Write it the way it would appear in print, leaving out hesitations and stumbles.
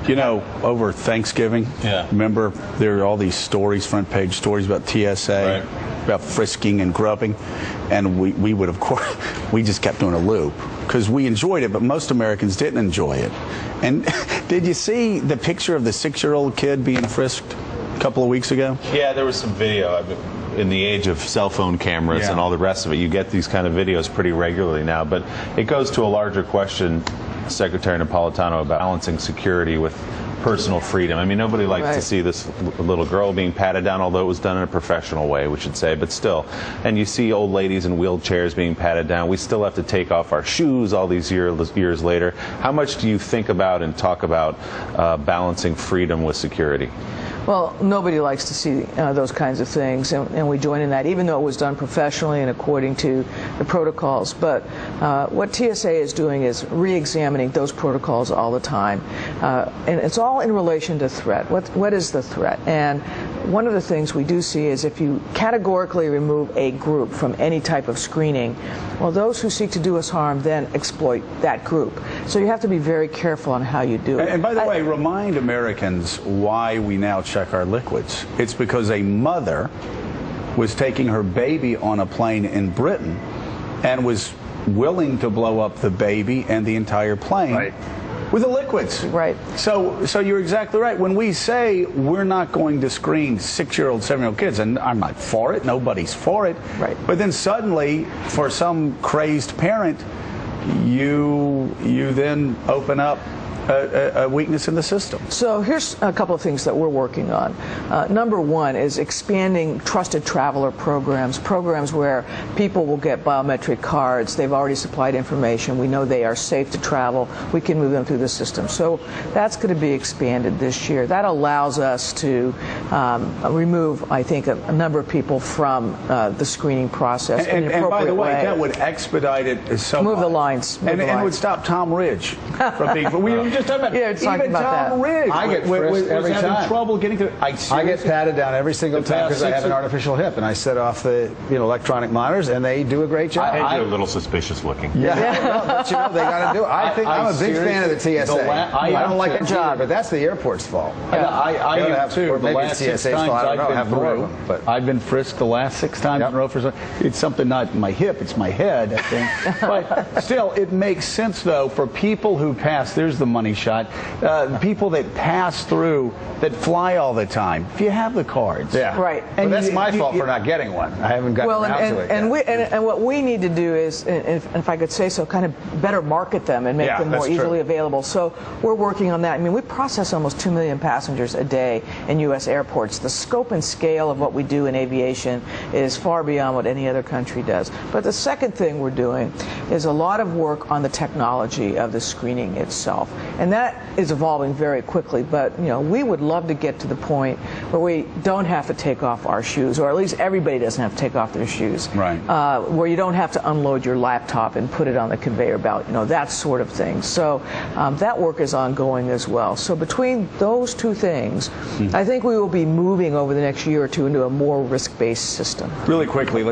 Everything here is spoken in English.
You know, over Thanksgiving, Yeah. remember there are all these stories, front page stories about TSA, Right. about frisking and grubbing, and we would, of course, we just kept doing a loop because we enjoyed it, but most Americans didn't enjoy it. And did you see the picture of the 6-year-old kid being frisked a couple of weeks ago? Yeah, there was some video. In the age of cell phone cameras and all the rest of it, you get these kind of videos pretty regularly now. But it goes to a larger question, Secretary Napolitano, about balancing security with personal freedom. I mean, nobody likes to see this little girl being patted down, although it was done in a professional way, we should say, but still. And you see old ladies in wheelchairs being patted down. We still have to take off our shoes all these years later. How much do you think about and talk about balancing freedom with security? Well, nobody likes to see those kinds of things, and we join in that, even though it was done professionally and according to the protocols. But what TSA is doing is re-examining those protocols all the time, and it's all in relation to threat. What is the threat? And one of the things we do see is if you categorically remove a group from any type of screening, well, those who seek to do us harm then exploit that group. So you have to be very careful on how you do it. And by the way, remind Americans why we now check our liquids. It's because a mother was taking her baby on a plane in Britain and was willing to blow up the baby and the entire plane with the liquids. Right. So you're exactly right. When we say we're not going to screen 6-year-old, 7-year-old kids, and I'm not for it, nobody's for it. Right. But then suddenly, for some crazed parent, you then open up a weakness in the system. So here's a couple of things that we're working on. Number one is expanding trusted traveler programs where people will get biometric cards. They've already supplied information. We know they are safe to travel. We can move them through the system. So that's going to be expanded this year. That allows us to remove, I think, a number of people from the screening process in an appropriate and by the way, way. that would expedite it so Move much. the lines. And it would stop Tom Ridge from being. We were just talking about, talking even about Tom that. Ridge I get frisked every was having time. trouble getting to. I get patted down every single time because I have an artificial hip, and I set off the electronic monitors, and they do a great job. They do a little suspicious looking. But they got to do it. I think I'm a big fan of the TSA. I don't like the job, but that's the airport's fault. I am too. Or The maybe last it's 6 TSA's times fault. I don't know. I've Have been more of through, them, but I've been frisked the last 6 times in a row for some. It's something not in my hip, it's my head, I think. But still, it makes sense though for people who pass. There's the money shot. People that pass through, that fly all the time. If you have the cards, Right. And that's my fault for not getting one. I haven't gotten around to it yet. And what we need to do is, and if I could say so, kind of better market them and make them more easily available. So we're working on that. I mean, we process almost 2 million passengers a day in U.S. airports. The scope and scale of what we do in aviation is far beyond what any other country does. But the second thing we're doing is a lot of work on the technology of the screening itself. And that is evolving very quickly. But, we would love to get to the point where we don't have to take off our shoes, or at least everybody doesn't have to take off their shoes. Right. Where you don't have to unload your laptop and put it on the conveyor belt, that sort of thing. So that work is ongoing as well. So between those two things, I think we will be moving over the next year or two into a more risk-based system. Really quickly.